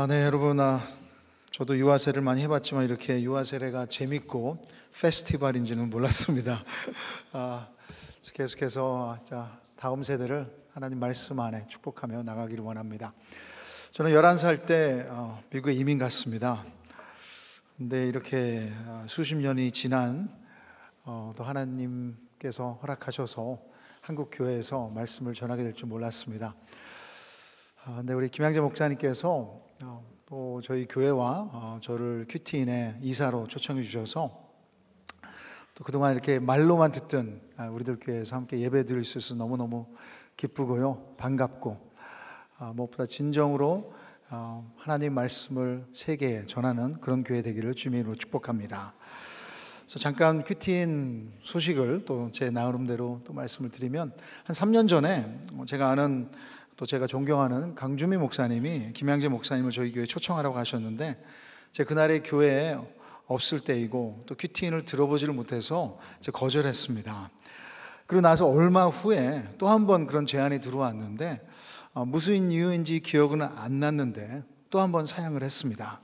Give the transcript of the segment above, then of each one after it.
네, 여러분, 저도 유아세례를 많이 해봤지만 이렇게 유아세례가 재밌고 페스티벌인지는 몰랐습니다. 계속해서 다음 세대를 하나님 말씀 안에 축복하며 나가기를 원합니다. 저는 11살 때 미국에 이민 갔습니다. 근데 이렇게 수십 년이 지난 또 하나님께서 허락하셔서 한국 교회에서 말씀을 전하게 될 줄 몰랐습니다. 근데 우리 김양재 목사님께서 또 저희 교회와 저를 큐티인의 이사로 초청해 주셔서 또 그동안 이렇게 말로만 듣던 우리들 교회에서 함께 예배 드릴 수 있어서 너무너무 기쁘고요, 반갑고 무엇보다 진정으로 하나님 말씀을 세계에 전하는 그런 교회 되기를 주님으로 축복합니다. 그래서 잠깐 큐티인 소식을 또 제 나름대로 또 말씀을 드리면, 한 3년 전에 제가 아는 또 제가 존경하는 강주미 목사님이 김양재 목사님을 저희 교회에 초청하라고 하셨는데, 제가 그날의 교회에 없을 때이고 또 큐티인을 들어보지를 못해서 제가 거절했습니다. 그리고 나서 얼마 후에 또 한 번 그런 제안이 들어왔는데 무슨 이유인지 기억은 안 났는데 또 한 번 사양을 했습니다.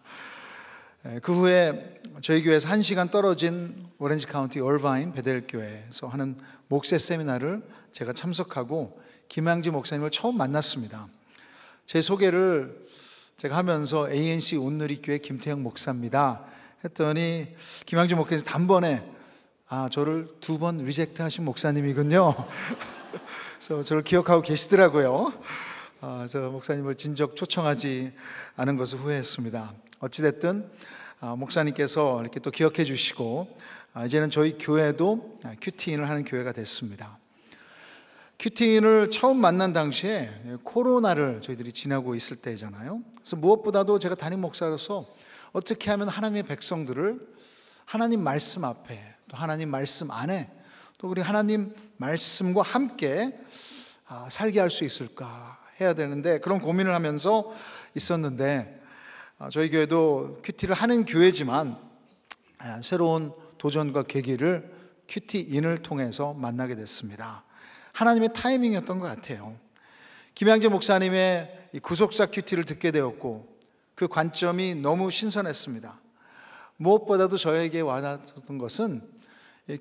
그 후에 저희 교회에서 1시간 떨어진 오렌지 카운티 얼바인 베델교회에서 하는 목세 세미나를 제가 참석하고 김양지 목사님을 처음 만났습니다. 제 소개를 제가 하면서 ANC 온누리교회 김태형 목사입니다 했더니 김양지 목사님 단번에 저를 2번 리젝트 하신 목사님이군요. 그래서 저를 기억하고 계시더라고요. 저 목사님을 진작 초청하지 않은 것을 후회했습니다. 어찌됐든 목사님께서 이렇게 또 기억해 주시고 이제는 저희 교회도 큐티인을 하는 교회가 됐습니다. 큐티인을 처음 만난 당시에 코로나를 저희들이 지나고 있을 때잖아요. 그래서 무엇보다도 제가 담임 목사로서 어떻게 하면 하나님의 백성들을 하나님 말씀 앞에, 또 하나님 말씀 안에, 또 우리 하나님 말씀과 함께 살게 할 수 있을까 해야 되는데, 그런 고민을 하면서 있었는데, 저희 교회도 큐티를 하는 교회지만 새로운 도전과 계기를 큐티인을 통해서 만나게 됐습니다. 하나님의 타이밍이었던 것 같아요. 김양재 목사님의 구속사 큐티를 듣게 되었고 그 관점이 너무 신선했습니다. 무엇보다도 저에게 와닿았던 것은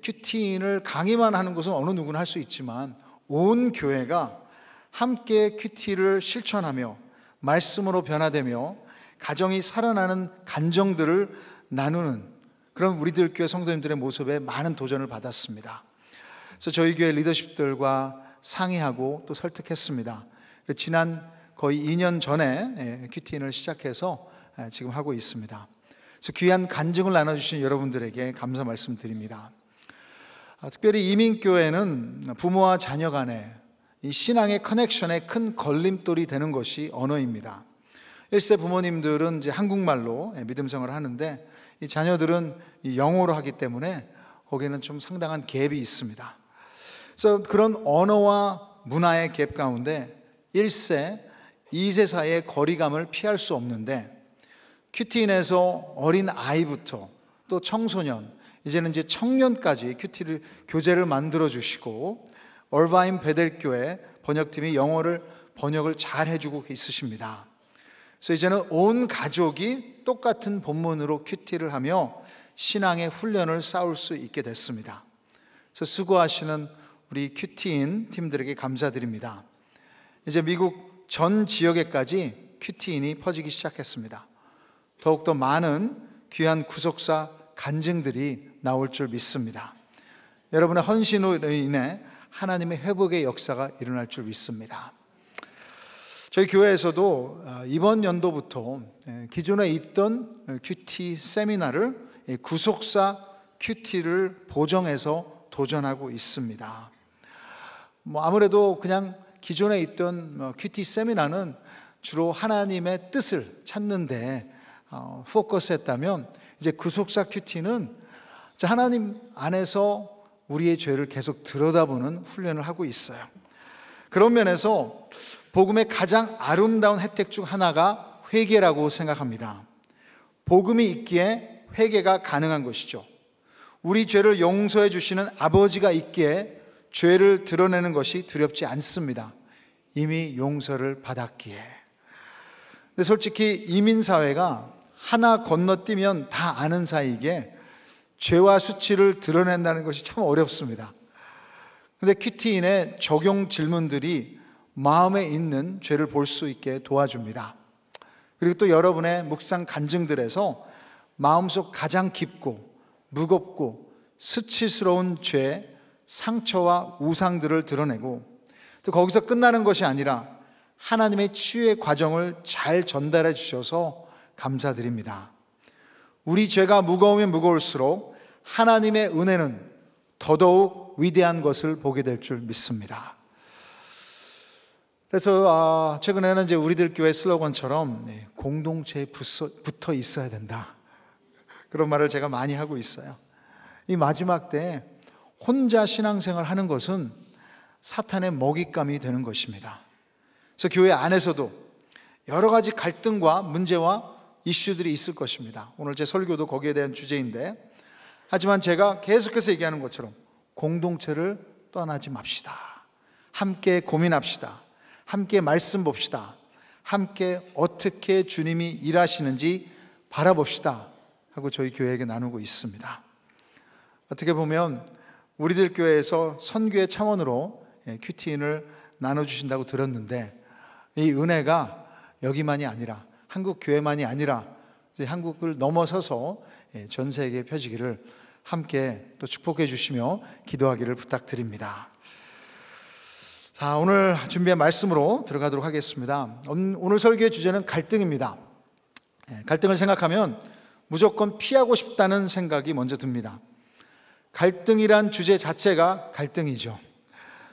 큐티인을 강의만 하는 것은 어느 누구나 할 수 있지만 온 교회가 함께 큐티를 실천하며 말씀으로 변화되며 가정이 살아나는 간정들을 나누는 그런 우리들 교회 성도님들의 모습에 많은 도전을 받았습니다. 그래서 저희 교회 리더십들과 상의하고 또 설득했습니다. 지난 거의 2년 전에 큐티인을 시작해서 지금 하고 있습니다. 그래서 귀한 간증을 나눠주신 여러분들에게 감사 말씀드립니다. 특별히 이민교회는 부모와 자녀 간에 이 신앙의 커넥션에 큰 걸림돌이 되는 것이 언어입니다. 1세 부모님들은 이제 한국말로 믿음 생활을 하는데 이 자녀들은 영어로 하기 때문에 거기에는 좀 상당한 갭이 있습니다. 그래서 그런 언어와 문화의 갭 가운데 1세, 2세 사이의 거리감을 피할 수 없는데, 큐티인에서 어린 아이부터 또 청소년, 이제는 이제 청년까지 큐티를 교재를 만들어 주시고 얼바인 베델교회 번역팀이 영어를 번역을 잘 해주고 있으십니다. 그래서 이제는 온 가족이 똑같은 본문으로 큐티를 하며 신앙의 훈련을 쌓을 수 있게 됐습니다. 그래서 수고하시는 우리 큐티인 팀들에게 감사드립니다. 이제 미국 전 지역에까지 큐티인이 퍼지기 시작했습니다. 더욱더 많은 귀한 구속사 간증들이 나올 줄 믿습니다. 여러분의 헌신으로 인해 하나님의 회복의 역사가 일어날 줄 믿습니다. 저희 교회에서도 이번 연도부터 기존에 있던 큐티 세미나를 구속사 큐티를 보정해서 도전하고 있습니다. 아무래도 그냥 기존에 있던 큐티 세미나는 주로 하나님의 뜻을 찾는데 포커스했다면, 이제 구속사 큐티는 하나님 안에서 우리의 죄를 계속 들여다보는 훈련을 하고 있어요. 그런 면에서 복음의 가장 아름다운 혜택 중 하나가 회개라고 생각합니다. 복음이 있기에 회개가 가능한 것이죠. 우리 죄를 용서해 주시는 아버지가 있기에 죄를 드러내는 것이 두렵지 않습니다. 이미 용서를 받았기에. 근데 솔직히 이민사회가 하나 건너뛰면 다 아는 사이이기에 죄와 수치를 드러낸다는 것이 참 어렵습니다. 근데 큐티인의 적용 질문들이 마음에 있는 죄를 볼 수 있게 도와줍니다. 그리고 또 여러분의 묵상 간증들에서 마음속 가장 깊고 무겁고 수치스러운 죄, 상처와 우상들을 드러내고, 또 거기서 끝나는 것이 아니라 하나님의 치유의 과정을 잘 전달해 주셔서 감사드립니다. 우리 죄가 무거우면 무거울수록 하나님의 은혜는 더더욱 위대한 것을 보게 될 줄 믿습니다. 그래서 최근에는 이제 우리들 교회 슬로건처럼 공동체에 붙어 있어야 된다, 그런 말을 제가 많이 하고 있어요. 이 마지막 때 혼자 신앙생활 하는 것은 사탄의 먹잇감이 되는 것입니다. 그래서 교회 안에서도 여러 가지 갈등과 문제와 이슈들이 있을 것입니다. 오늘 제 설교도 거기에 대한 주제인데, 하지만 제가 계속해서 얘기하는 것처럼 공동체를 떠나지 맙시다. 함께 고민합시다. 함께 말씀 봅시다. 함께 어떻게 주님이 일하시는지 바라봅시다 하고 저희 교회에게 나누고 있습니다. 어떻게 보면 우리들 교회에서 선교의 차원으로 큐티인을 나눠주신다고 들었는데, 이 은혜가 여기만이 아니라, 한국 교회만이 아니라 한국을 넘어서서 전 세계에 펴지기를 함께 또 축복해 주시며 기도하기를 부탁드립니다. 자, 오늘 준비한 말씀으로 들어가도록 하겠습니다. 오늘 설교의 주제는 갈등입니다. 갈등을 생각하면 무조건 피하고 싶다는 생각이 먼저 듭니다. 갈등이란 주제 자체가 갈등이죠.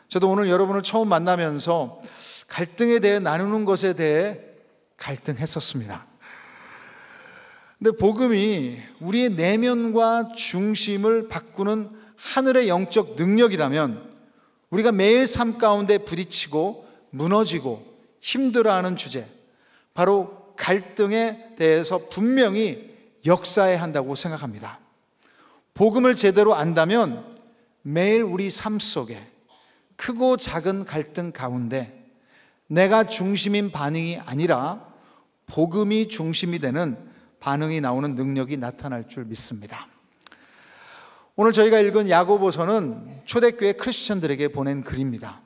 저도 오늘 여러분을 처음 만나면서 갈등에 대해 나누는 것에 대해 갈등했었습니다. 근데 복음이 우리의 내면과 중심을 바꾸는 하늘의 영적 능력이라면, 우리가 매일 삶 가운데 부딪히고 무너지고 힘들어하는 주제, 바로 갈등에 대해서 분명히 역사해야 한다고 생각합니다. 복음을 제대로 안다면 매일 우리 삶 속에 크고 작은 갈등 가운데 내가 중심인 반응이 아니라 복음이 중심이 되는 반응이 나오는 능력이 나타날 줄 믿습니다. 오늘 저희가 읽은 야고보서는 초대교회 크리스천들에게 보낸 글입니다.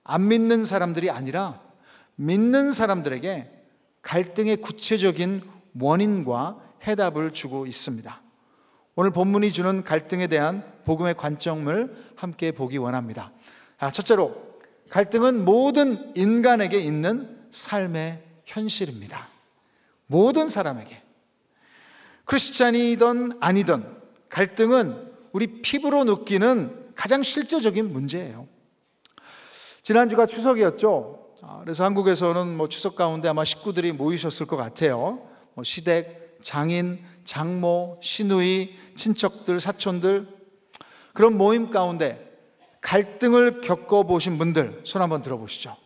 안 믿는 사람들이 아니라 믿는 사람들에게 갈등의 구체적인 원인과 해답을 주고 있습니다. 오늘 본문이 주는 갈등에 대한 복음의 관점을 함께 보기 원합니다. 첫째로, 갈등은 모든 인간에게 있는 삶의 현실입니다. 모든 사람에게, 크리스찬이든 아니든 갈등은 우리 피부로 느끼는 가장 실제적인 문제예요. 지난주가 추석이었죠. 그래서 한국에서는 추석 가운데 아마 식구들이 모이셨을 것 같아요. 시댁, 장인, 장모, 시누이, 친척들, 사촌들, 그런 모임 가운데 갈등을 겪어보신 분들 손 한번 들어보시죠.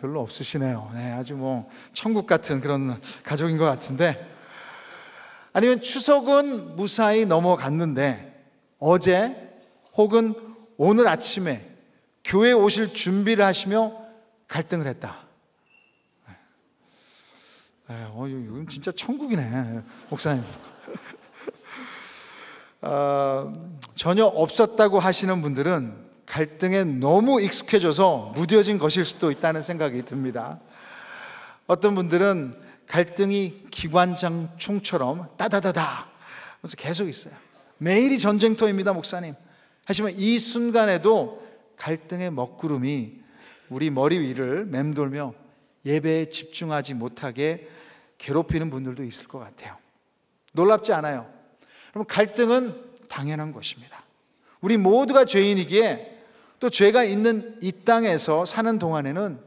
별로 없으시네요. 아주 천국 같은 그런 가족인 것 같은데, 아니면 추석은 무사히 넘어갔는데 어제 혹은 오늘 아침에 교회 오실 준비를 하시며 갈등을 했다. 여긴 진짜 천국이네, 목사님. 전혀 없었다고 하시는 분들은 갈등에 너무 익숙해져서 무뎌진 것일 수도 있다는 생각이 듭니다. 어떤 분들은 갈등이 기관장총처럼 따다다다 그래서 계속 있어요. 매일이 전쟁터입니다, 목사님. 하지만 이 순간에도 갈등의 먹구름이 우리 머리 위를 맴돌며 예배에 집중하지 못하게 괴롭히는 분들도 있을 것 같아요. 놀랍지 않아요. 그럼 갈등은 당연한 것입니다. 우리 모두가 죄인이기에, 또 죄가 있는 이 땅에서 사는 동안에는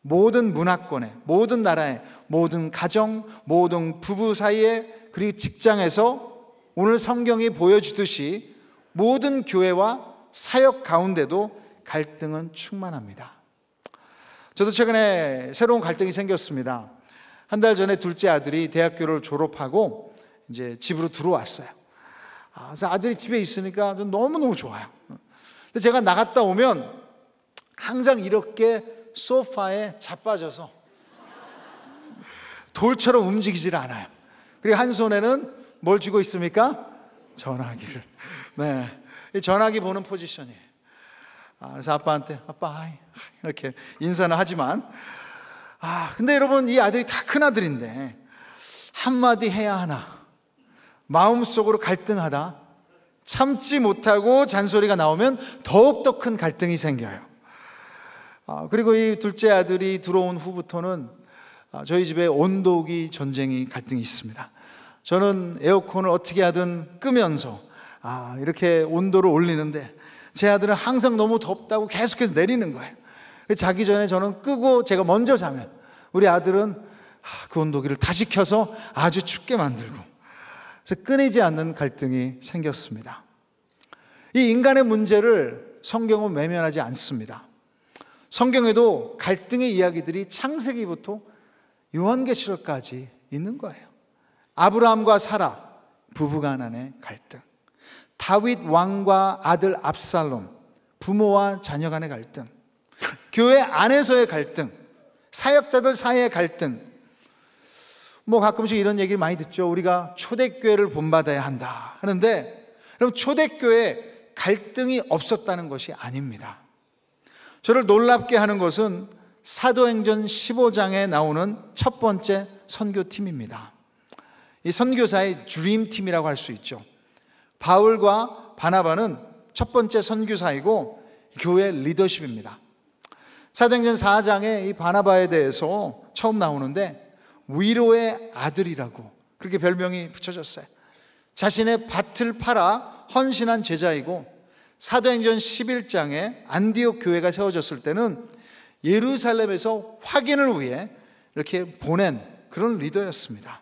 모든 문화권에, 모든 나라에, 모든 가정, 모든 부부 사이에, 그리고 직장에서 오늘 성경이 보여주듯이 모든 교회와 사역 가운데도 갈등은 충만합니다. 저도 최근에 새로운 갈등이 생겼습니다. 한 달 전에 둘째 아들이 대학교를 졸업하고 이제 집으로 들어왔어요. 그래서 아들이 집에 있으니까 너무너무 좋아요. 근데 제가 나갔다 오면 항상 이렇게 소파에 자빠져서 돌처럼 움직이질 않아요. 그리고 한 손에는 뭘 쥐고 있습니까? 전화기를. 네, 이 전화기 보는 포지션이에요. 그래서 아빠한테 아빠 하이 이렇게 인사는 하지만 근데 여러분, 이 아들이 다 큰 아들인데 한마디 해야 하나 마음속으로 갈등하다 참지 못하고 잔소리가 나오면 더욱더 큰 갈등이 생겨요. 그리고 이 둘째 아들이 들어온 후부터는 저희 집에 온도기 전쟁이 갈등이 있습니다. 저는 에어컨을 어떻게 하든 끄면서 이렇게 온도를 올리는데 제 아들은 항상 너무 덥다고 계속해서 내리는 거예요. 자기 전에 저는 끄고 제가 먼저 자면 우리 아들은 그 온도기를 다시 켜서 아주 춥게 만들고, 그래서 끊이지 않는 갈등이 생겼습니다. 이 인간의 문제를 성경은 외면하지 않습니다. 성경에도 갈등의 이야기들이 창세기부터 요한계시록까지 있는 거예요. 아브라함과 사라 부부간의 갈등, 다윗 왕과 아들 압살롬, 부모와 자녀 간의 갈등, 교회 안에서의 갈등, 사역자들 사이의 갈등. 가끔씩 이런 얘기를 많이 듣죠. 우리가 초대교회를 본받아야 한다 하는데, 그럼 초대교회에 갈등이 없었다는 것이 아닙니다. 저를 놀랍게 하는 것은 사도행전 15장에 나오는 첫 번째 선교팀입니다. 이 선교사의 드림팀이라고 할 수 있죠. 바울과 바나바는 첫 번째 선교사이고 교회 리더십입니다. 사도행전 4장에 이 바나바에 대해서 처음 나오는데 위로의 아들이라고 그렇게 별명이 붙여졌어요. 자신의 밭을 팔아 헌신한 제자이고, 사도행전 11장에 안디옥 교회가 세워졌을 때는 예루살렘에서 확인을 위해 이렇게 보낸 그런 리더였습니다.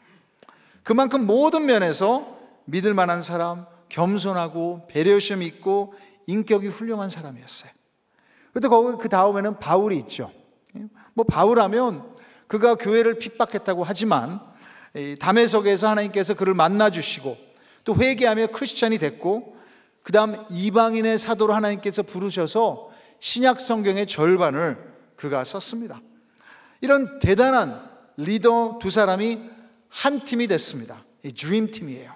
그만큼 모든 면에서 믿을 만한 사람, 겸손하고 배려심 있고 인격이 훌륭한 사람이었어요. 그런데 그 다음에는 바울이 있죠. 바울하면 그가 교회를 핍박했다고 하지만 다메섹에서 하나님께서 그를 만나주시고 또 회개하며 크리스찬이 됐고, 그 다음 이방인의 사도로 하나님께서 부르셔서 신약 성경의 절반을 그가 썼습니다. 이런 대단한 리더 두 사람이 한 팀이 됐습니다. 이 드림팀이에요.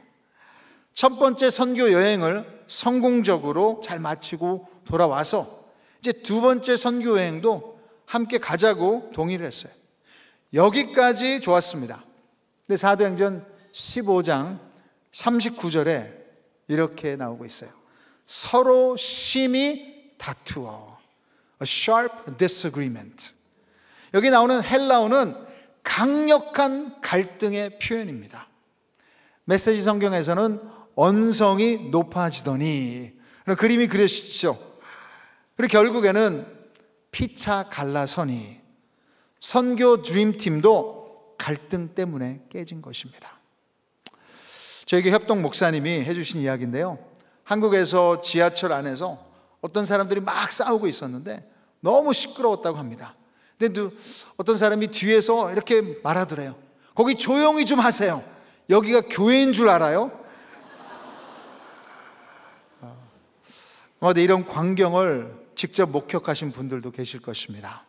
첫 번째 선교 여행을 성공적으로 잘 마치고 돌아와서 이제 두 번째 선교 여행도 함께 가자고 동의를 했어요. 여기까지 좋았습니다. 근데 사도행전 15장 39절에 이렇게 나오고 있어요. 서로 심히 다투어, a sharp disagreement. 여기 나오는 헬라어는 강력한 갈등의 표현입니다. 메시지 성경에서는 언성이 높아지더니 그런 그림이 그려지죠. 그리고 결국에는 피차 갈라서니, 선교 드림팀도 갈등 때문에 깨진 것입니다. 저에게 협동 목사님이 해주신 이야기인데요, 한국에서 지하철 안에서 어떤 사람들이 막 싸우고 있었는데 너무 시끄러웠다고 합니다. 근데 어떤 사람이 뒤에서 이렇게 말하더래요. 거기 조용히 좀 하세요. 여기가 교회인 줄 알아요? 이런 광경을 직접 목격하신 분들도 계실 것입니다.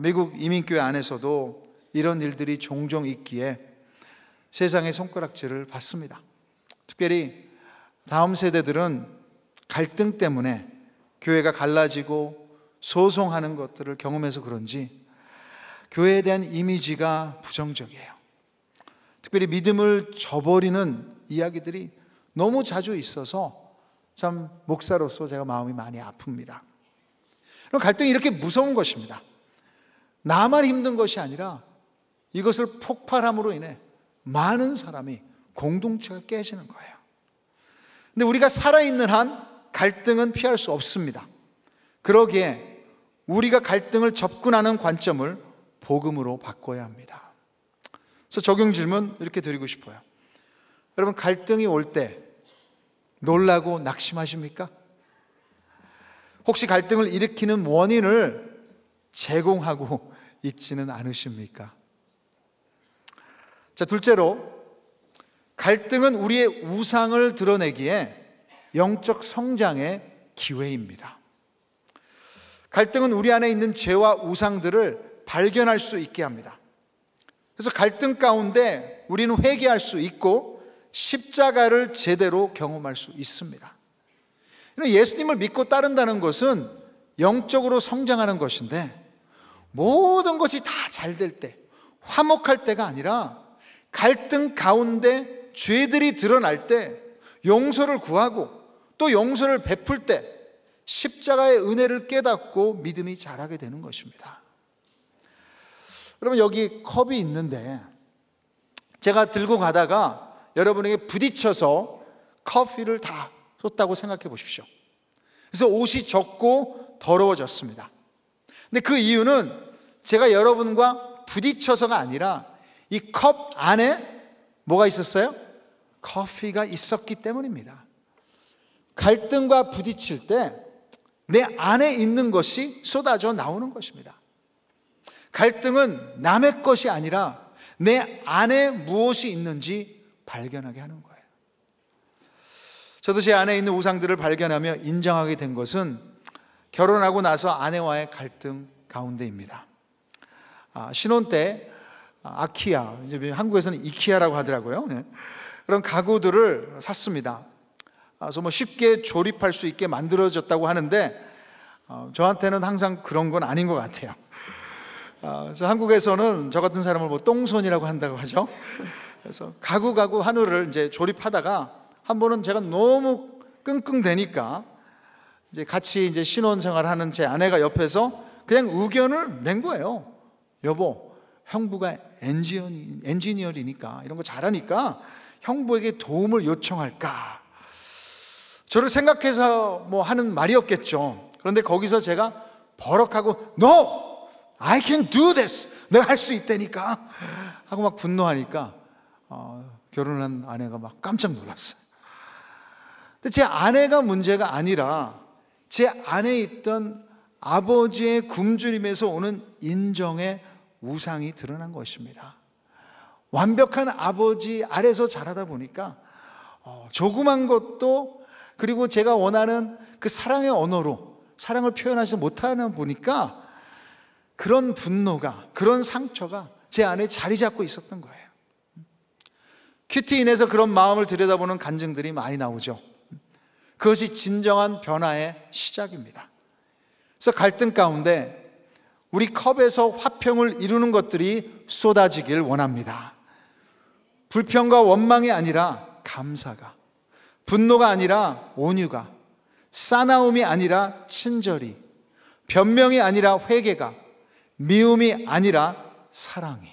미국 이민교회 안에서도 이런 일들이 종종 있기에 세상의 손가락질을 받습니다. 특별히 다음 세대들은 갈등 때문에 교회가 갈라지고 소송하는 것들을 경험해서 그런지 교회에 대한 이미지가 부정적이에요. 특별히 믿음을 저버리는 이야기들이 너무 자주 있어서 참 목사로서 제가 마음이 많이 아픕니다. 그럼 갈등이 이렇게 무서운 것입니다. 나만 힘든 것이 아니라 이것을 폭발함으로 인해 많은 사람이, 공동체가 깨지는 거예요. 근데 우리가 살아있는 한 갈등은 피할 수 없습니다. 그러기에 우리가 갈등을 접근하는 관점을 복음으로 바꿔야 합니다. 그래서 적용 질문 이렇게 드리고 싶어요. 여러분, 갈등이 올 때 놀라고 낙심하십니까? 혹시 갈등을 일으키는 원인을 제공하고 있지는 않으십니까? 자, 둘째로, 갈등은 우리의 우상을 드러내기에 영적 성장의 기회입니다. 갈등은 우리 안에 있는 죄와 우상들을 발견할 수 있게 합니다. 그래서 갈등 가운데 우리는 회개할 수 있고 십자가를 제대로 경험할 수 있습니다. 예수님을 믿고 따른다는 것은 영적으로 성장하는 것인데, 모든 것이 다 잘 될 때, 화목할 때가 아니라 갈등 가운데 죄들이 드러날 때 용서를 구하고 또 용서를 베풀 때 십자가의 은혜를 깨닫고 믿음이 자라게 되는 것입니다. 여러분, 여기 컵이 있는데 제가 들고 가다가 여러분에게 부딪혀서 커피를 다 쏟다고 생각해 보십시오. 그래서 옷이 젖고 더러워졌습니다. 근데 그 이유는 제가 여러분과 부딪혀서가 아니라 이 컵 안에 뭐가 있었어요? 커피가 있었기 때문입니다. 갈등과 부딪힐 때 내 안에 있는 것이 쏟아져 나오는 것입니다. 갈등은 남의 것이 아니라 내 안에 무엇이 있는지 발견하게 하는 거예요. 저도 제 안에 있는 우상들을 발견하며 인정하게 된 것은 결혼하고 나서 아내와의 갈등 가운데입니다. 신혼 때 아키아, 이제 한국에서는 이키아라고 하더라고요. 그런 가구들을 샀습니다. 그래서 쉽게 조립할 수 있게 만들어졌다고 하는데 저한테는 항상 그런 건 아닌 것 같아요. 그래서 한국에서는 저 같은 사람을 똥손이라고 한다고 하죠. 그래서 가구 하나를 이제 조립하다가 한 번은 제가 너무 끙끙대니까 이제 같이 이제 신혼생활하는 제 아내가 옆에서 그냥 의견을 낸 거예요. 여보, 형부가 엔지니어리니까 이런 거 잘하니까 형부에게 도움을 요청할까? 저를 생각해서 하는 말이었겠죠. 그런데 거기서 제가 버럭하고 No! I can do this! 내가 할 수 있다니까 하고 막 분노하니까 결혼한 아내가 막 깜짝 놀랐어요. 근데 제 아내가 문제가 아니라 제 안에 있던 아버지의 굶주림에서 오는 인정의 우상이 드러난 것입니다. 완벽한 아버지 아래서 자라다 보니까 조그만 것도, 그리고 제가 원하는 그 사랑의 언어로 사랑을 표현하지 못하는 보니까 그런 분노가, 그런 상처가 제 안에 자리 잡고 있었던 거예요. 큐티인에서 그런 마음을 들여다보는 간증들이 많이 나오죠. 그것이 진정한 변화의 시작입니다. 그래서 갈등 가운데 우리 컵에서 화평을 이루는 것들이 쏟아지길 원합니다. 불평과 원망이 아니라 감사가, 분노가 아니라 온유가, 싸나움이 아니라 친절이, 변명이 아니라 회개가, 미움이 아니라 사랑이.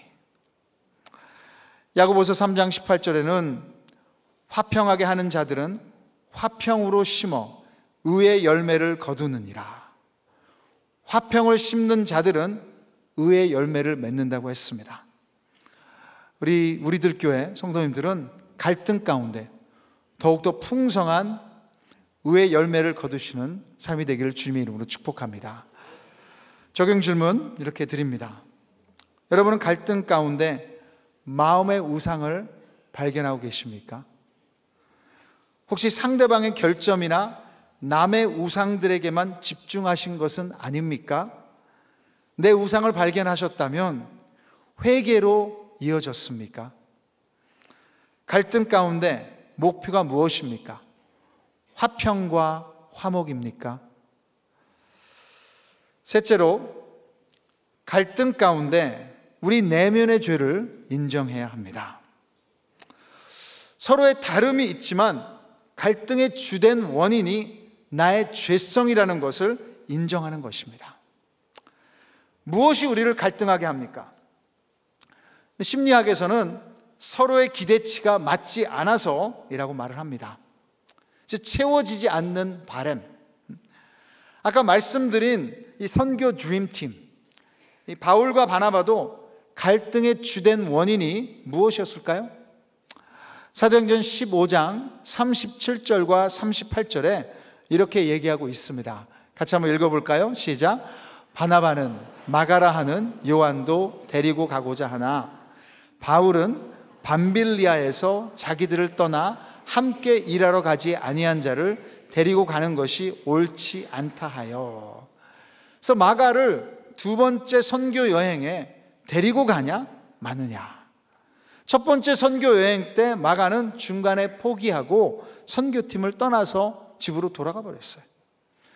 야고보서 3장 18절에는 화평하게 하는 자들은 화평으로 심어 의의 열매를 거두느니라. 화평을 심는 자들은 의의 열매를 맺는다고 했습니다. 우리들 교회 성도님들은 갈등 가운데 더욱더 풍성한 의의 열매를 거두시는 삶이 되기를 주님의 이름으로 축복합니다. 적용 질문 이렇게 드립니다. 여러분은 갈등 가운데 마음의 우상을 발견하고 계십니까? 혹시 상대방의 결점이나 남의 우상들에게만 집중하신 것은 아닙니까? 내 우상을 발견하셨다면 회개로 이어졌습니까? 갈등 가운데 목표가 무엇입니까? 화평과 화목입니까? 셋째로, 갈등 가운데 우리 내면의 죄를 인정해야 합니다. 서로의 다름이 있지만 갈등의 주된 원인이 나의 죄성이라는 것을 인정하는 것입니다. 무엇이 우리를 갈등하게 합니까? 심리학에서는 서로의 기대치가 맞지 않아서이라고 말을 합니다. 채워지지 않는 바람. 아까 말씀드린 이 선교 드림팀, 이 바울과 바나바도 갈등의 주된 원인이 무엇이었을까요? 사도행전 15장 37절과 38절에 이렇게 얘기하고 있습니다. 같이 한번 읽어볼까요? 시작. 바나바는 마가라 하는 요한도 데리고 가고자 하나 바울은 밤빌리아에서 자기들을 떠나 함께 일하러 가지 아니한 자를 데리고 가는 것이 옳지 않다 하여. 그래서 마가를 두 번째 선교 여행에 데리고 가냐? 마느냐? 첫 번째 선교 여행 때 마가는 중간에 포기하고 선교팀을 떠나서 집으로 돌아가 버렸어요.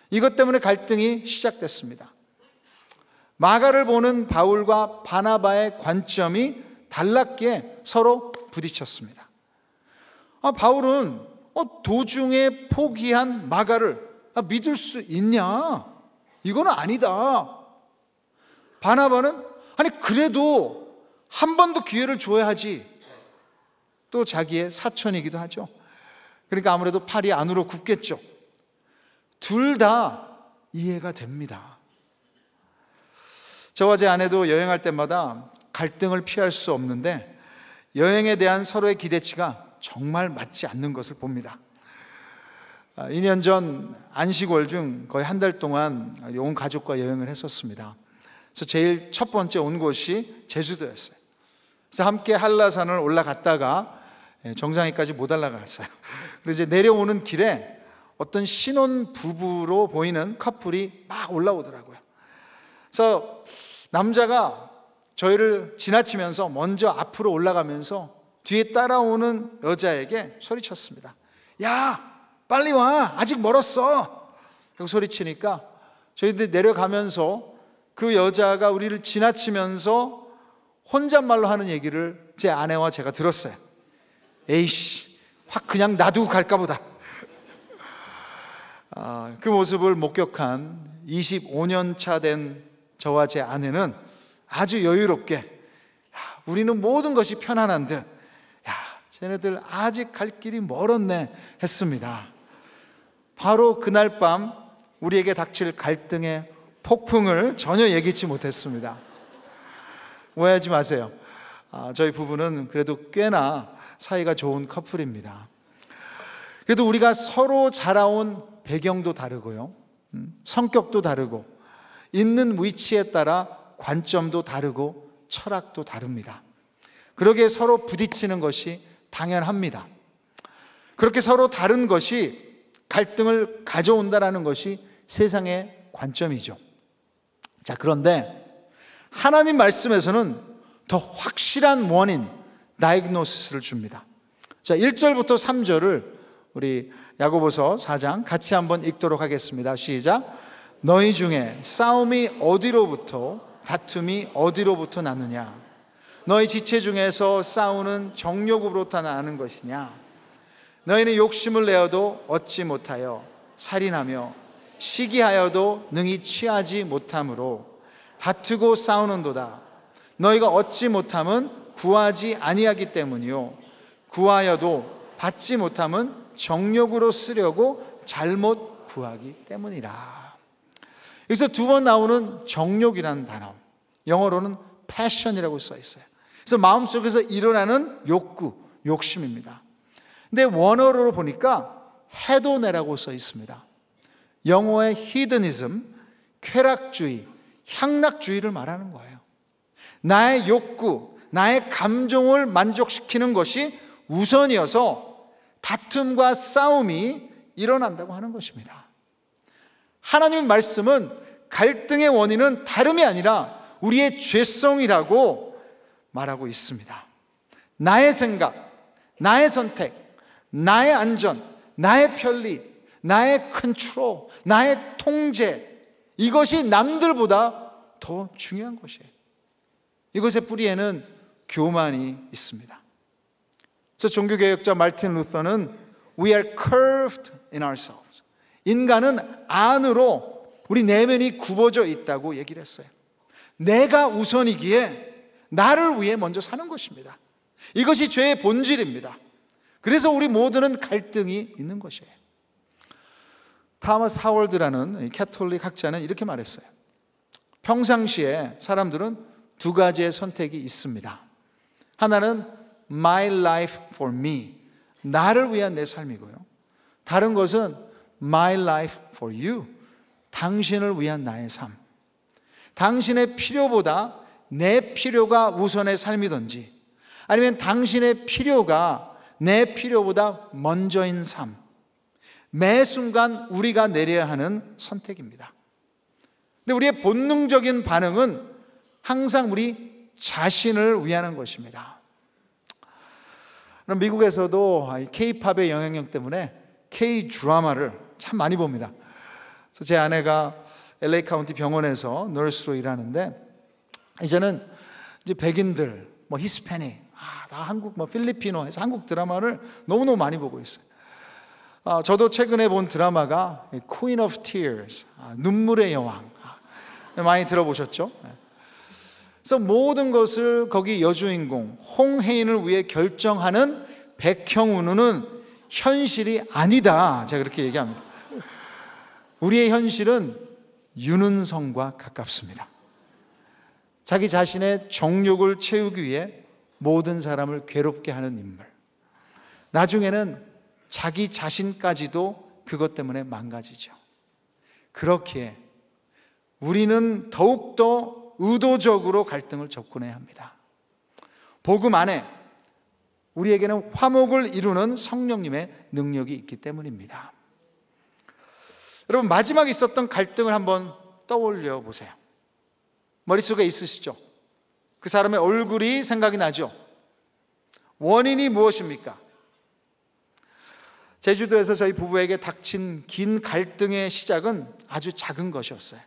이것 때문에 갈등이 시작됐습니다. 마가를 보는 바울과 바나바의 관점이 달랐기에 서로 부딪혔습니다. 바울은 도중에 포기한 마가를 믿을 수 있냐? 이건 아니다. 바나바는 그래도 한 번 더 기회를 줘야 하지. 또 자기의 사촌이기도 하죠. 그러니까 아무래도 팔이 안으로 굽겠죠. 둘 다 이해가 됩니다. 저와 제 아내도 여행할 때마다 갈등을 피할 수 없는데 여행에 대한 서로의 기대치가 정말 맞지 않는 것을 봅니다. 2년 전 안식월 중 거의 한 달 동안 온 가족과 여행을 했었습니다. 그래서 제일 첫 번째 온 곳이 제주도였어요. 그래서 함께 한라산을 올라갔다가 정상에까지 못 올라갔어요. 그래서 이제 내려오는 길에 어떤 신혼 부부로 보이는 커플이 막 올라오더라고요. 그래서 남자가 저희를 지나치면서 먼저 앞으로 올라가면서 뒤에 따라오는 여자에게 소리쳤습니다. 야, 빨리 와, 아직 멀었어. 그리고 소리치니까 저희들 내려가면서 그 여자가 우리를 지나치면서 혼잣말로 하는 얘기를 제 아내와 제가 들었어요. 에이씨, 확 그냥 놔두고 갈까 보다. 그 모습을 목격한 25년 차 된 저와 제 아내는 아주 여유롭게 우리는 모든 것이 편안한 듯 쟤네들 아직 갈 길이 멀었네 했습니다. 바로 그날 밤 우리에게 닥칠 갈등의 폭풍을 전혀 예기치 못했습니다. 오해하지 마세요. 저희 부부는 그래도 꽤나 사이가 좋은 커플입니다. 그래도 우리가 서로 자라온 배경도 다르고요, 성격도 다르고, 있는 위치에 따라 관점도 다르고 철학도 다릅니다. 그러기에 서로 부딪히는 것이 당연합니다. 그렇게 서로 다른 것이 갈등을 가져온다는 것이 세상의 관점이죠. 자, 그런데 하나님 말씀에서는 더 확실한 원인, 다이그노시스를 줍니다. 자, 1절부터 3절을 우리 야고보서 4장 같이 한번 읽도록 하겠습니다. 시작. 너희 중에 싸움이 어디로부터, 다툼이 어디로부터 나느냐? 너희 지체 중에서 싸우는 정욕으로부터 나는 것이냐? 너희는 욕심을 내어도 얻지 못하여 살인하며 시기하여도 능히 취하지 못함으로 다투고 싸우는도다. 너희가 얻지 못함은 구하지 아니하기 때문이요, 구하여도 받지 못함은 정욕으로 쓰려고 잘못 구하기 때문이라. 여기서 두 번 나오는 정욕이라는 단어, 영어로는 passion이라고 써 있어요. 그래서 마음속에서 일어나는 욕구, 욕심입니다. 근데 원어로 보니까 해도내라고 써 있습니다. 영어의 hedonism, 쾌락주의, 향락주의를 말하는 거예요. 나의 욕구, 나의 감정을 만족시키는 것이 우선이어서 다툼과 싸움이 일어난다고 하는 것입니다. 하나님의 말씀은 갈등의 원인은 다름이 아니라 우리의 죄성이라고 말하고 있습니다. 나의 생각, 나의 선택, 나의 안전, 나의 편리, 나의 컨트롤, 나의 통제, 이것이 남들보다 더 중요한 것이에요. 이것의 뿌리에는 교만이 있습니다. 그래서 종교개혁자 마르틴 루터는 We are curved in ourselves. 인간은 안으로 우리 내면이 굽어져 있다고 얘기를 했어요. 내가 우선이기에 나를 위해 먼저 사는 것입니다. 이것이 죄의 본질입니다. 그래서 우리 모두는 갈등이 있는 것이에요. 타마스 하월드라는 캐톨릭 학자는 이렇게 말했어요. 평상시에 사람들은 두 가지의 선택이 있습니다. 하나는 My life for me, 나를 위한 내 삶이고요, 다른 것은 My life for you, 당신을 위한 나의 삶. 당신의 필요보다 내 필요가 우선의 삶이든지, 아니면 당신의 필요가 내 필요보다 먼저인 삶. 매 순간 우리가 내려야 하는 선택입니다. 근데 우리의 본능적인 반응은 항상 우리 자신을 위하는 것입니다. 미국에서도 K-팝의 영향력 때문에 K-드라마를 참 많이 봅니다. 그래서 제 아내가 LA 카운티 병원에서 너스로 일하는데, 이제는 이제 백인들, 히스패닉, 다 한국, 필리피노 해서 한국 드라마를 너무너무 많이 보고 있어요. 저도 최근에 본 드라마가 Queen of Tears, 눈물의 여왕, 많이 들어보셨죠? 그래서 모든 것을 거기 여주인공 홍혜인을 위해 결정하는 백형훈은 현실이 아니다, 제가 그렇게 얘기합니다. 우리의 현실은 윤은성과 가깝습니다. 자기 자신의 정욕을 채우기 위해 모든 사람을 괴롭게 하는 인물, 나중에는 자기 자신까지도 그것 때문에 망가지죠. 그렇기에 우리는 더욱더 의도적으로 갈등을 접근해야 합니다. 복음 안에 우리에게는 화목을 이루는 성령님의 능력이 있기 때문입니다. 여러분, 마지막에 있었던 갈등을 한번 떠올려 보세요. 머릿속에 있으시죠? 그 사람의 얼굴이 생각이 나죠? 원인이 무엇입니까? 제주도에서 저희 부부에게 닥친 긴 갈등의 시작은 아주 작은 것이었어요.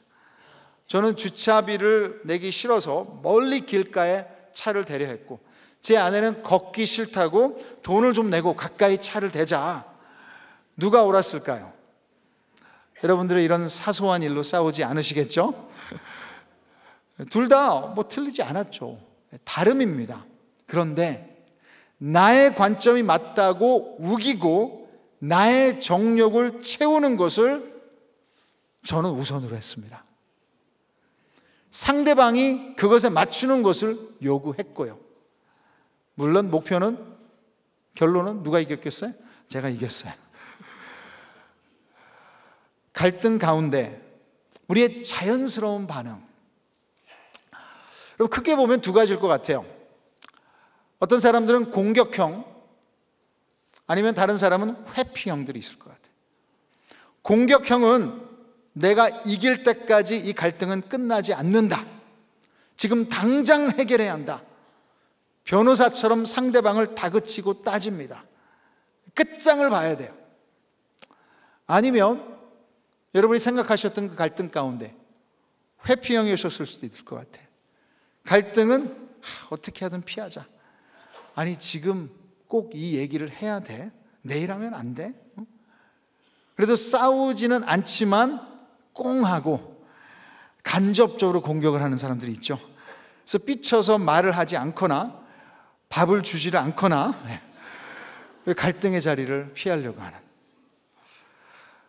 저는 주차비를 내기 싫어서 멀리 길가에 차를 대려 했고, 제 아내는 걷기 싫다고 돈을 좀 내고 가까이 차를 대자. 누가 옳았을까요? 여러분들은 이런 사소한 일로 싸우지 않으시겠죠? 둘 다 틀리지 않았죠. 다름입니다. 그런데 나의 관점이 맞다고 우기고 나의 정욕을 채우는 것을 저는 우선으로 했습니다. 상대방이 그것에 맞추는 것을 요구했고요. 물론 목표는, 결론은 누가 이겼겠어요? 제가 이겼어요. 갈등 가운데 우리의 자연스러운 반응, 여러분, 크게 보면 두 가지일 것 같아요. 어떤 사람들은 공격형, 아니면 다른 사람은 회피형들이 있을 것 같아요. 공격형은 내가 이길 때까지 이 갈등은 끝나지 않는다, 지금 당장 해결해야 한다, 변호사처럼 상대방을 다그치고 따집니다. 끝장을 봐야 돼요. 아니면 여러분이 생각하셨던 그 갈등 가운데 회피형이셨을 수도 있을 것 같아요. 갈등은 어떻게 하든 피하자. 아니, 지금 꼭 이 얘기를 해야 돼? 내일 하면 안 돼? 그래도 싸우지는 않지만 꽁하고 간접적으로 공격을 하는 사람들이 있죠. 그래서 삐쳐서 말을 하지 않거나 밥을 주지를 않거나 갈등의 자리를 피하려고 하는.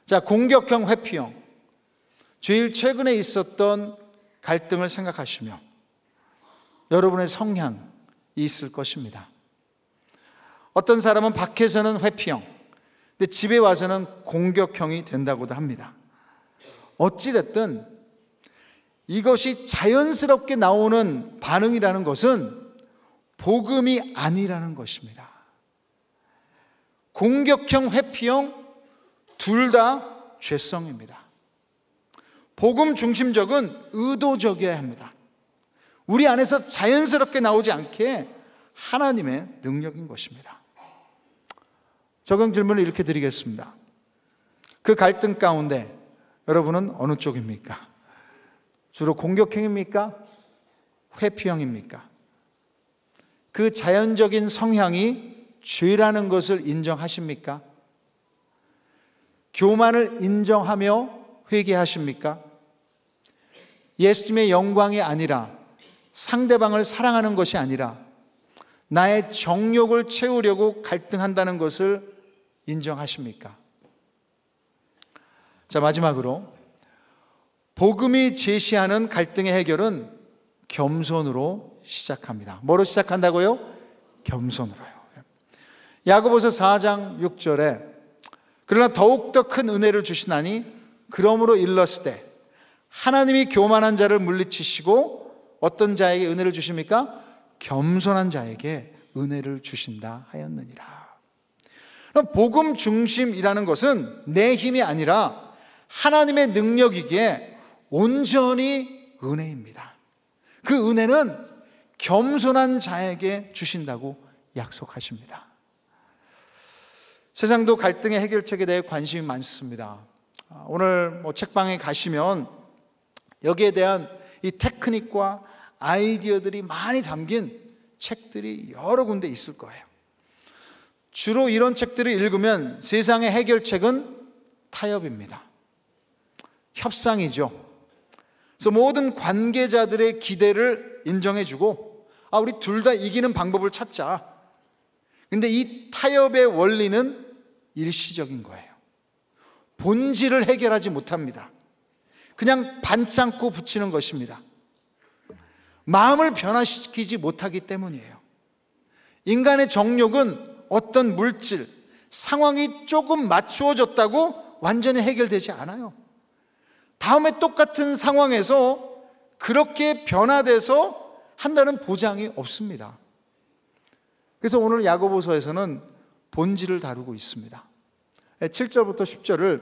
자, 공격형, 회피형. 제일 최근에 있었던 갈등을 생각하시며 여러분의 성향이 있을 것입니다. 어떤 사람은 밖에서는 회피형, 근데 집에 와서는 공격형이 된다고도 합니다. 어찌됐든 이것이 자연스럽게 나오는 반응이라는 것은 복음이 아니라는 것입니다. 공격형, 회피형 둘 다 죄성입니다. 복음 중심적은 의도적이어야 합니다. 우리 안에서 자연스럽게 나오지 않게 하나님의 능력인 것입니다. 적용 질문을 이렇게 드리겠습니다. 그 갈등 가운데 여러분은 어느 쪽입니까? 주로 공격형입니까? 회피형입니까? 그 자연적인 성향이 죄라는 것을 인정하십니까? 교만을 인정하며 회개하십니까? 예수님의 영광이 아니라, 상대방을 사랑하는 것이 아니라 나의 정욕을 채우려고 갈등한다는 것을 인정하십니까? 자, 마지막으로 복음이 제시하는 갈등의 해결은 겸손으로 시작합니다. 뭐로 시작한다고요? 겸손으로요. 야고보서 4장 6절에 그러나 더욱더 큰 은혜를 주시나니 그러므로 일렀으되 하나님이 교만한 자를 물리치시고 어떤 자에게 은혜를 주십니까? 겸손한 자에게 은혜를 주신다 하였느니라. 복음 중심이라는 것은 내 힘이 아니라 하나님의 능력이기에 온전히 은혜입니다. 그 은혜는 겸손한 자에게 주신다고 약속하십니다. 세상도 갈등의 해결책에 대해 관심이 많습니다. 오늘 책방에 가시면 여기에 대한 이 테크닉과 아이디어들이 많이 담긴 책들이 여러 군데 있을 거예요. 주로 이런 책들을 읽으면 세상의 해결책은 타협입니다. 협상이죠. 그래서 모든 관계자들의 기대를 인정해주고 우리 둘 다 이기는 방법을 찾자. 근데 이 타협의 원리는 일시적인 거예요. 본질을 해결하지 못합니다. 그냥 반창고 붙이는 것입니다. 마음을 변화시키지 못하기 때문이에요. 인간의 정욕은 어떤 물질, 상황이 조금 맞추어졌다고 완전히 해결되지 않아요. 다음에 똑같은 상황에서 그렇게 변화돼서 한다는 보장이 없습니다. 그래서 오늘 야고보서에서는 본질을 다루고 있습니다. 7절부터 10절을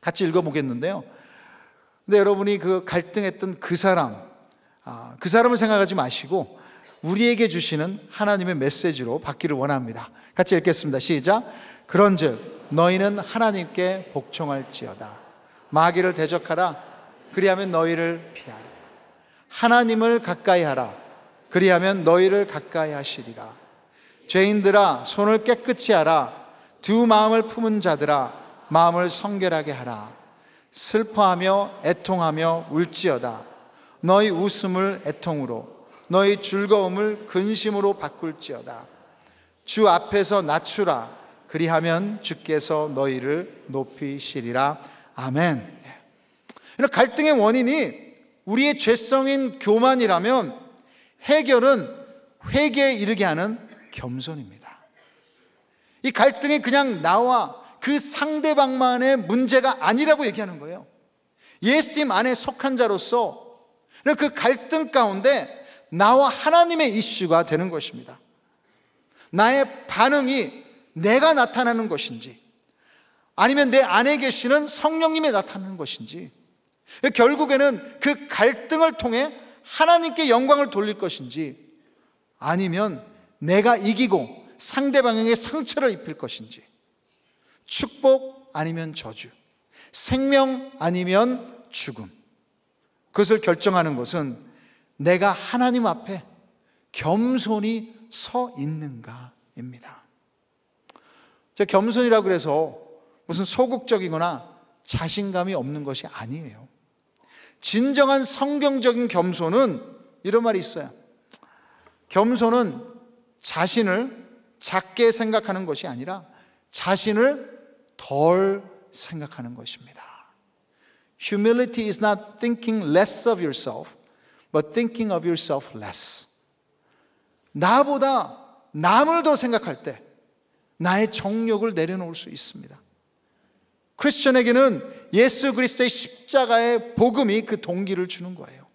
같이 읽어보겠는데요. 근데 여러분이 그 갈등했던 그 사람을 생각하지 마시고 우리에게 주시는 하나님의 메시지로 받기를 원합니다. 같이 읽겠습니다. 시작. 그런즉 너희는 하나님께 복종할지어다. 마귀를 대적하라. 그리하면 너희를 피하리라. 하나님을 가까이 하라. 그리하면 너희를 가까이 하시리라. 죄인들아 손을 깨끗이 하라. 두 마음을 품은 자들아 마음을 성결하게 하라. 슬퍼하며 애통하며 울지어다. 너희 웃음을 애통으로 너희 즐거움을 근심으로 바꿀지어다. 주 앞에서 낮추라. 그리하면 주께서 너희를 높이시리라. 아멘. 갈등의 원인이 우리의 죄성인 교만이라면 해결은 회개에 이르게 하는 겸손입니다. 이 갈등이 그냥 나와 그 상대방만의 문제가 아니라고 얘기하는 거예요. 예수님 안에 속한 자로서 그 갈등 가운데 나와 하나님의 이슈가 되는 것입니다. 나의 반응이 내가 나타나는 것인지 아니면 내 안에 계시는 성령님이 나타나는 것인지, 결국에는 그 갈등을 통해 하나님께 영광을 돌릴 것인지 아니면 내가 이기고 상대방에게 상처를 입힐 것인지, 축복 아니면 저주, 생명 아니면 죽음, 그것을 결정하는 것은 내가 하나님 앞에 겸손히 서 있는가입니다. 제가 겸손이라고 해서 무슨 소극적이거나 자신감이 없는 것이 아니에요. 진정한 성경적인 겸손은 이런 말이 있어요. 겸손은 자신을 작게 생각하는 것이 아니라 자신을 덜 생각하는 것입니다. Humility is not thinking less of yourself, but thinking of yourself less. 나보다 남을 더 생각할 때 나의 정욕을 내려놓을 수 있습니다. 크리스천에게는 예수 그리스도의 십자가의 복음이 그 동기를 주는 거예요.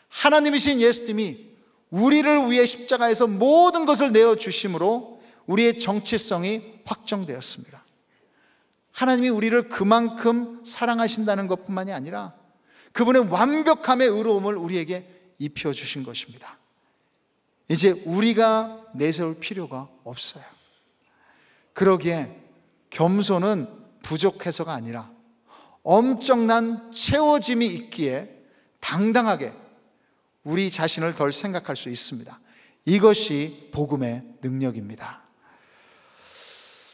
하나님이신 예수님이 우리를 위해 십자가에서 모든 것을 내어주심으로 우리의 정체성이 확정되었습니다. 하나님이 우리를 그만큼 사랑하신다는 것뿐만이 아니라 그분의 완벽함의 의로움을 우리에게 입혀주신 것입니다. 이제 우리가 내세울 필요가 없어요. 그러기에 겸손은 부족해서가 아니라 엄청난 채워짐이 있기에 당당하게 우리 자신을 덜 생각할 수 있습니다. 이것이 복음의 능력입니다.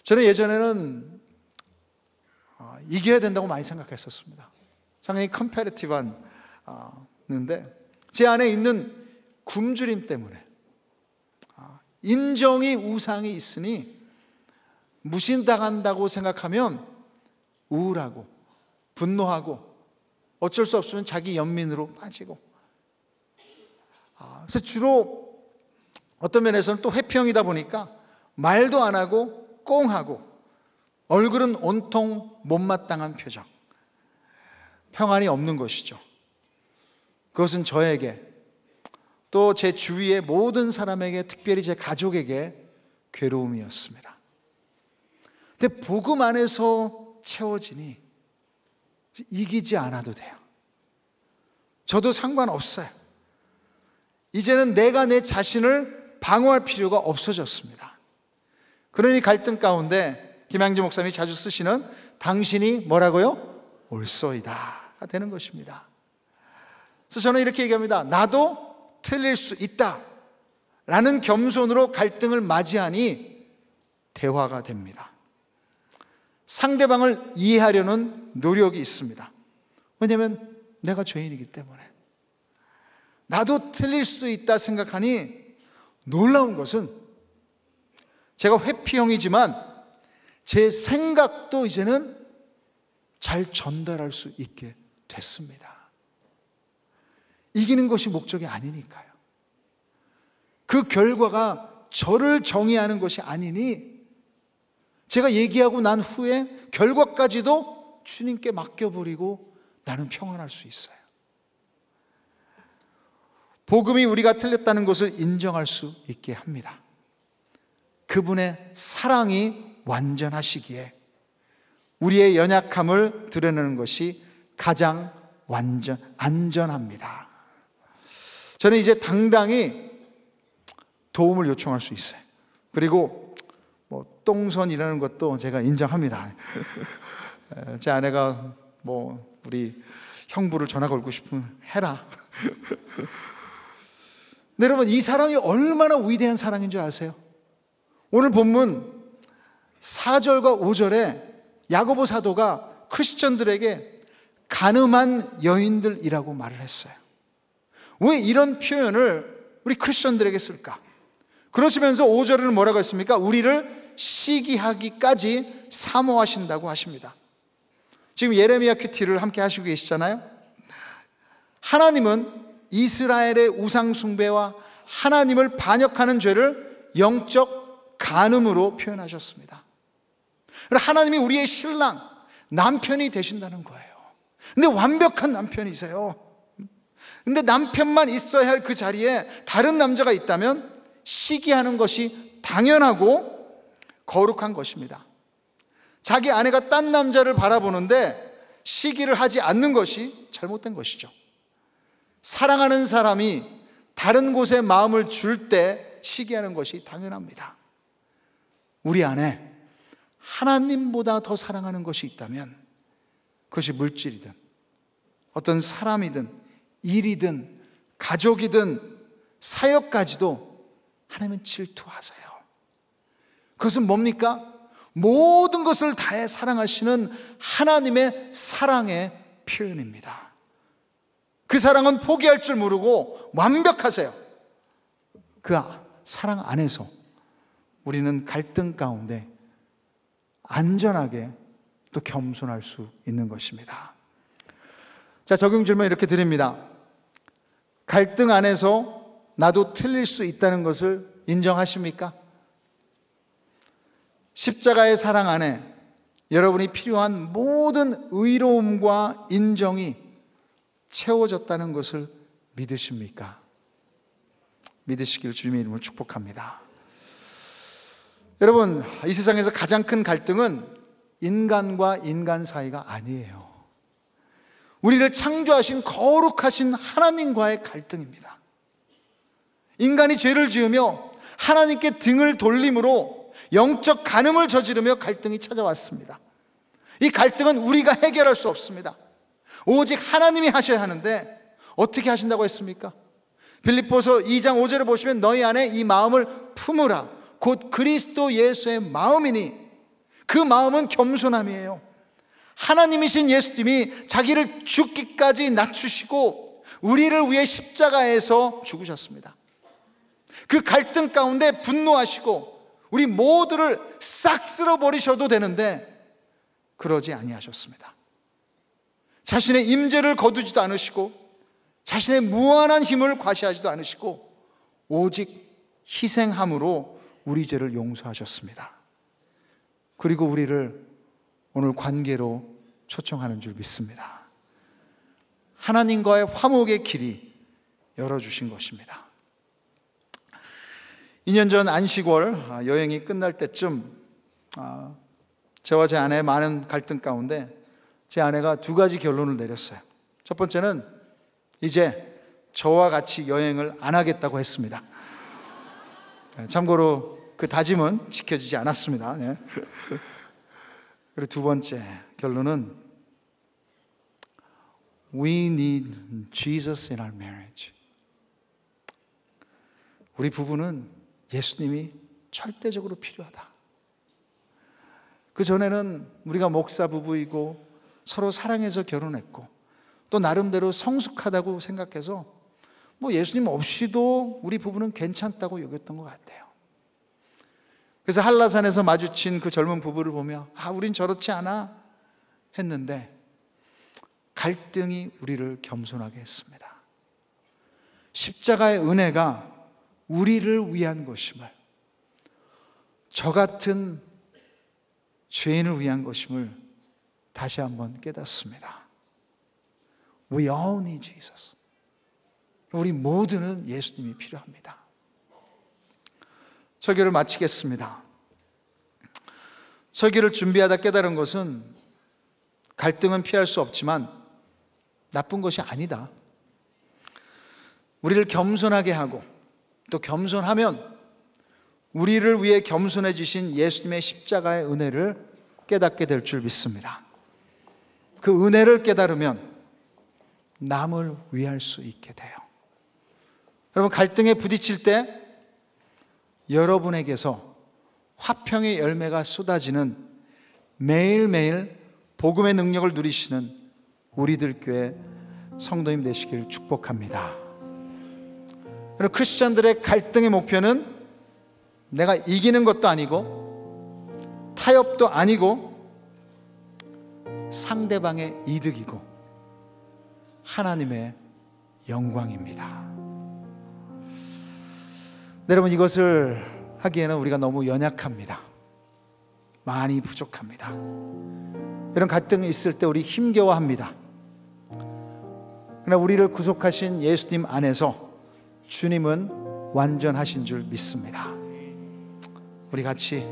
저는 예전에는 이겨야 된다고 많이 생각했었습니다. 상당히 컴패리티브한 는데 제 안에 있는 굶주림 때문에 인정이 우상이 있으니 무신당한다고 생각하면 우울하고 분노하고 어쩔 수 없으면 자기 연민으로 빠지고, 그래서 주로 어떤 면에서는 또 회피형이다 보니까 말도 안 하고 꽁하고 얼굴은 온통 못마땅한 표정, 평안이 없는 것이죠. 그것은 저에게 또 제 주위의 모든 사람에게, 특별히 제 가족에게 괴로움이었습니다. 근데 복음 안에서 채워지니 이기지 않아도 돼요. 저도 상관없어요. 이제는 내가 내 자신을 방어할 필요가 없어졌습니다. 그러니 갈등 가운데 김양지 목사님이 자주 쓰시는 당신이 뭐라고요? 옳소이다가 되는 것입니다. 그래서 저는 이렇게 얘기합니다. 나도 틀릴 수 있다 라는 겸손으로 갈등을 맞이하니 대화가 됩니다. 상대방을 이해하려는 노력이 있습니다. 왜냐하면 내가 죄인이기 때문에. 나도 틀릴 수 있다 생각하니 놀라운 것은 제가 회피형이지만 제 생각도 이제는 잘 전달할 수 있게 됐습니다. 이기는 것이 목적이 아니니까요. 그 결과가 저를 정의하는 것이 아니니 제가 얘기하고 난 후에 결과까지도 주님께 맡겨버리고 나는 평안할 수 있어요. 복음이 우리가 틀렸다는 것을 인정할 수 있게 합니다. 그분의 사랑이 완전하시기에 우리의 연약함을 드러내는 것이 가장 안전합니다. 저는 이제 당당히 도움을 요청할 수 있어요. 그리고 똥손이라는 것도 제가 인정합니다. 제 아내가 우리 형부를 전화 걸고 싶으면 해라. 근데 여러분, 이 사랑이 얼마나 위대한 사랑인 줄 아세요? 오늘 본문 4절과 5절에 야고보 사도가 크리스천들에게 가늠한 여인들이라고 말을 했어요. 왜 이런 표현을 우리 크리스천들에게 쓸까? 그러시면서 5절에는 뭐라고 했습니까? 우리를 시기하기까지 사모하신다고 하십니다. 지금 예레미야 큐티를 함께 하시고 계시잖아요. 하나님은 이스라엘의 우상 숭배와 하나님을 반역하는 죄를 영적 간음으로 표현하셨습니다. 하나님이 우리의 신랑, 남편이 되신다는 거예요. 근데 완벽한 남편이세요. 근데 남편만 있어야 할 그 자리에 다른 남자가 있다면 시기하는 것이 당연하고 거룩한 것입니다. 자기 아내가 딴 남자를 바라보는데 시기를 하지 않는 것이 잘못된 것이죠. 사랑하는 사람이 다른 곳에 마음을 줄 때 시기하는 것이 당연합니다. 우리 안에 하나님보다 더 사랑하는 것이 있다면 그것이 물질이든 어떤 사람이든 일이든 가족이든 사역까지도 하나님은 질투하세요. 그것은 뭡니까? 모든 것을 다해 사랑하시는 하나님의 사랑의 표현입니다. 그 사랑은 포기할 줄 모르고 완벽하세요. 그 사랑 안에서 우리는 갈등 가운데 안전하게 또 겸손할 수 있는 것입니다. 자, 적용 질문 이렇게 드립니다. 갈등 안에서 나도 틀릴 수 있다는 것을 인정하십니까? 십자가의 사랑 안에 여러분이 필요한 모든 의로움과 인정이 채워졌다는 것을 믿으십니까? 믿으시길 주님의 이름으로 축복합니다. 여러분, 이 세상에서 가장 큰 갈등은 인간과 인간 사이가 아니에요. 우리를 창조하신 거룩하신 하나님과의 갈등입니다. 인간이 죄를 지으며 하나님께 등을 돌림으로 영적 간음을 저지르며 갈등이 찾아왔습니다. 이 갈등은 우리가 해결할 수 없습니다. 오직 하나님이 하셔야 하는데 어떻게 하신다고 했습니까? 빌립보서 2장 5절에 보시면 너희 안에 이 마음을 품으라 곧 그리스도 예수의 마음이니 그 마음은 겸손함이에요. 하나님이신 예수님이 자기를 죽기까지 낮추시고 우리를 위해 십자가에서 죽으셨습니다. 그 갈등 가운데 분노하시고 우리 모두를 싹 쓸어버리셔도 되는데 그러지 아니하셨습니다. 자신의 임재를 거두지도 않으시고 자신의 무한한 힘을 과시하지도 않으시고 오직 희생함으로 우리 죄를 용서하셨습니다. 그리고 우리를 오늘 관계로 초청하는 줄 믿습니다. 하나님과의 화목의 길이 열어주신 것입니다. 2년 전 안식월 여행이 끝날 때쯤 저와 제 아내의 많은 갈등 가운데 제 아내가 두 가지 결론을 내렸어요. 첫 번째는 이제 저와 같이 여행을 안 하겠다고 했습니다. 참고로 그 다짐은 지켜지지 않았습니다. 네. 그리고 두 번째 결론은 We need Jesus in our marriage. 우리 부부는 예수님이 절대적으로 필요하다. 그 전에는 우리가 목사 부부이고 서로 사랑해서 결혼했고 또 나름대로 성숙하다고 생각해서 뭐 예수님 없이도 우리 부부는 괜찮다고 여겼던 것 같아요. 그래서 한라산에서 마주친 그 젊은 부부를 보며 우린 저렇지 않아 했는데 갈등이 우리를 겸손하게 했습니다. 십자가의 은혜가 우리를 위한 것임을, 저 같은 죄인을 위한 것임을 다시 한번 깨닫습니다. We all need Jesus. 우리 모두는 예수님이 필요합니다. 설교를 마치겠습니다. 설교를 준비하다 깨달은 것은 갈등은 피할 수 없지만 나쁜 것이 아니다. 우리를 겸손하게 하고 또 겸손하면 우리를 위해 겸손해지신 예수님의 십자가의 은혜를 깨닫게 될 줄 믿습니다. 그 은혜를 깨달으면 남을 위할 수 있게 돼요. 여러분, 갈등에 부딪힐 때 여러분에게서 화평의 열매가 쏟아지는 매일매일 복음의 능력을 누리시는 우리들 교회 성도님 되시길 축복합니다. 그리고 크리스찬들의 갈등의 목표는 내가 이기는 것도 아니고 타협도 아니고 상대방의 이득이고 하나님의 영광입니다. 여러분, 이것을 하기에는 우리가 너무 연약합니다. 많이 부족합니다. 이런 갈등이 있을 때 우리 힘겨워합니다. 그러나 우리를 구속하신 예수님 안에서 주님은 완전하신 줄 믿습니다. 우리 같이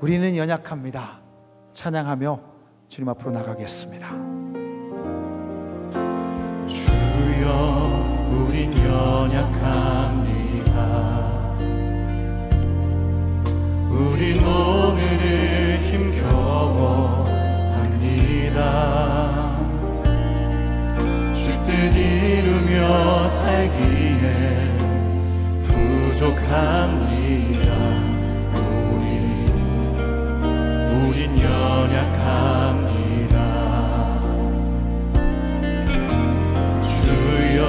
우리는 연약합니다 찬양하며 주님 앞으로 나가겠습니다. 주여, 우린 연약합니다. 우린 오늘을 힘겨워합니다. 주 뜻 이루며 살기에 부족합니다. 우린 연약합니다. 주여,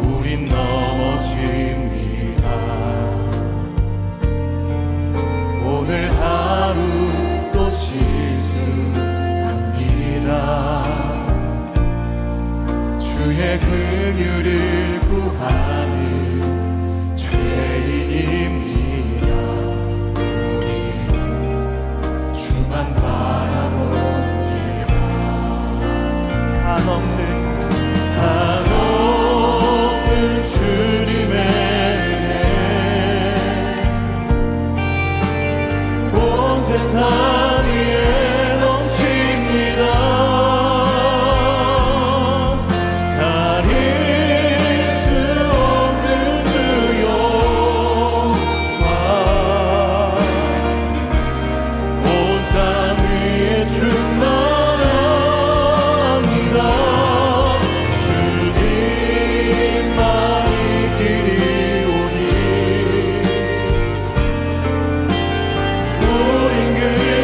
우린 넘어집니다. 오늘 하루 또 실수합니다. 주의 긍휼을 구하는 죄인입니다. 우리 주만 바라봅니다. 한없는 주님의 은혜 온 세상 위에 넘칩니다. 가릴 수 없는 주 영광 온 땅 위에 충만합니다. 주님만이 길이오니 우린 그의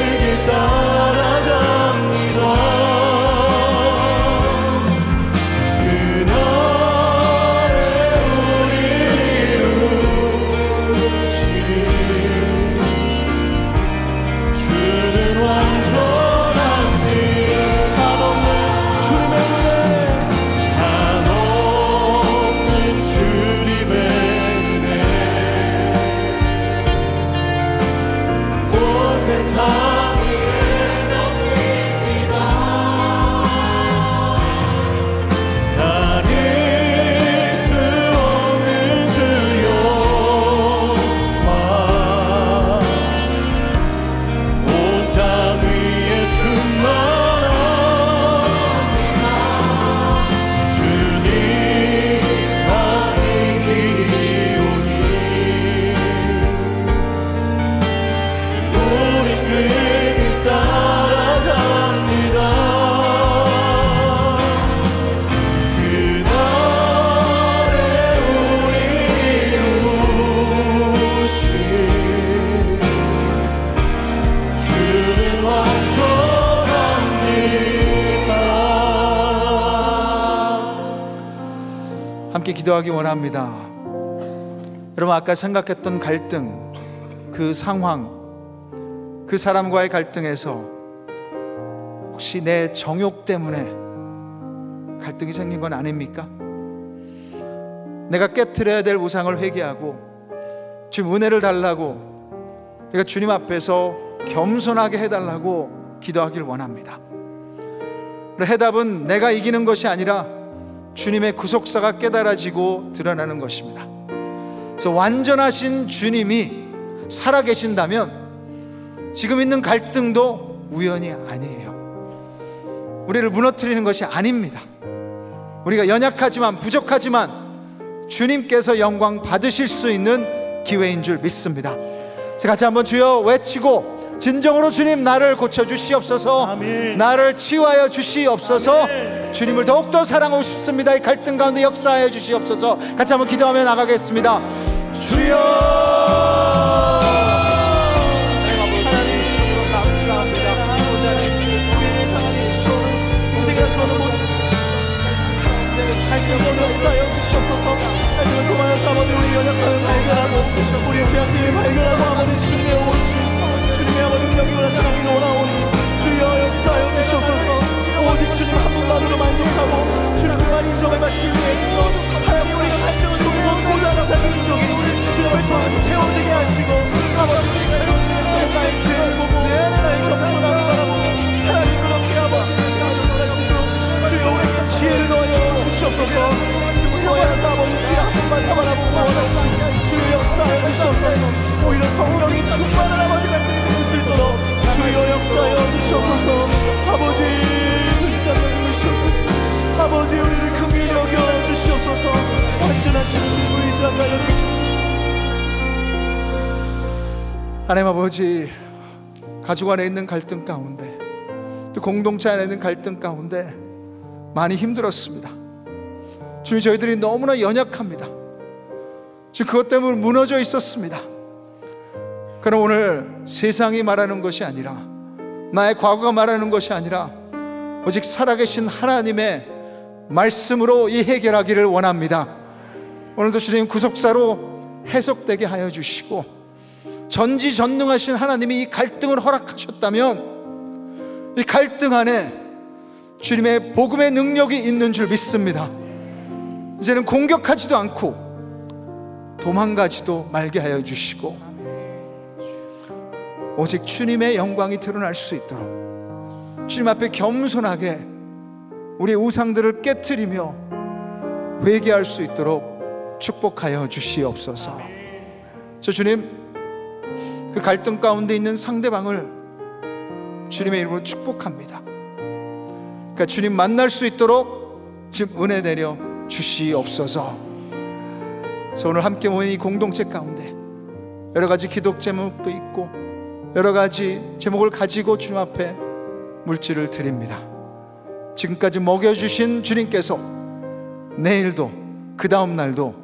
기도하기 원합니다. 여러분, 아까 생각했던 갈등, 그 상황, 그 사람과의 갈등에서 혹시 내 정욕 때문에 갈등이 생긴 건 아닙니까? 내가 깨트려야 될 우상을 회개하고 주님 은혜를 달라고, 그러니까 주님 앞에서 겸손하게 해달라고 기도하길 원합니다. 해답은 내가 이기는 것이 아니라 주님의 구속사가 깨달아지고 드러나는 것입니다. 그래서 완전하신 주님이 살아계신다면 지금 있는 갈등도 우연이 아니에요. 우리를 무너뜨리는 것이 아닙니다. 우리가 연약하지만 부족하지만 주님께서 영광 받으실 수 있는 기회인 줄 믿습니다. 같이 한번 주여 외치고 진정으로 주님 나를 고쳐주시옵소서. 아멘. 나를 치유하여 주시옵소서. 아멘. 주님을 더욱더 사랑하고 싶습니다. 이 갈등 가운데 역사하여 주시옵소서. 같이 한번 기도하며 나가겠습니다. 주여, 하나님 감사합니다. 우리의 상황에 저는 인생이라 저는 모든 갈등을 역사하여 주시옵소서. 갈등을 통하여서 아버지 우리 연약함을 발견하고 우리의 죄악들을 발견하고 아버지 주님의 오신 아버지 여기로 나타나기를 원하오니 주여 역사하여 주시옵소서. 오직 주님 한 분만으로 만족하고 주님만 인정을 받기 위해서 하나님 우리가 갈등을 통해서 얻고자 하는 자기 인정이 주님을 통해서 채워지게 하시고 아버지 우리가 이런 나의 죄를 보고 나의 겸손함을 바라보고 하나님 그렇게 아버지 주여 우리에게 지혜를 더하여 주시옵소서. 주부터 하여서 아버지 지혜 한 분만 더 바라보고 주여 역사하여 주시옵소서. 오히려 성령이 충만한 아버지 같은 주여 역사하여 주시옵소서. 아버지 불쌍히 주시옵소서. 아버지 우리를 긍휼히 여겨 주시옵소서. 완전하신 주님을 의지하게 하여 주시옵소서. 하나님 아버지, 가족 안에 있는 갈등 가운데 또 공동체 안에 있는 갈등 가운데 많이 힘들었습니다. 주님 저희들이 너무나 연약합니다. 지금 그것 때문에 무너져 있었습니다. 그럼 오늘 세상이 말하는 것이 아니라 나의 과거가 말하는 것이 아니라 오직 살아계신 하나님의 말씀으로 이 해결하기를 원합니다. 오늘도 주님 구속사로 해석되게 하여 주시고 전지전능하신 하나님이 이 갈등을 허락하셨다면 이 갈등 안에 주님의 복음의 능력이 있는 줄 믿습니다. 이제는 공격하지도 않고 도망가지도 말게 하여 주시고 오직 주님의 영광이 드러날 수 있도록 주님 앞에 겸손하게 우리의 우상들을 깨트리며 회개할 수 있도록 축복하여 주시옵소서. 저 주님, 그 갈등 가운데 있는 상대방을 주님의 이름으로 축복합니다. 그러니까 주님 만날 수 있도록 지금 은혜 내려 주시옵소서. 그래서 오늘 함께 모인 이 공동체 가운데 여러 가지 기도 제목도 있고 여러 가지 제목을 가지고 주님 앞에 물질을 드립니다. 지금까지 먹여주신 주님께서 내일도 그 다음 날도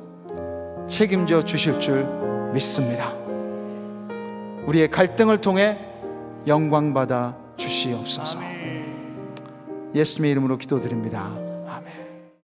책임져 주실 줄 믿습니다. 우리의 갈등을 통해 영광 받아 주시옵소서. 예수님의 이름으로 기도드립니다.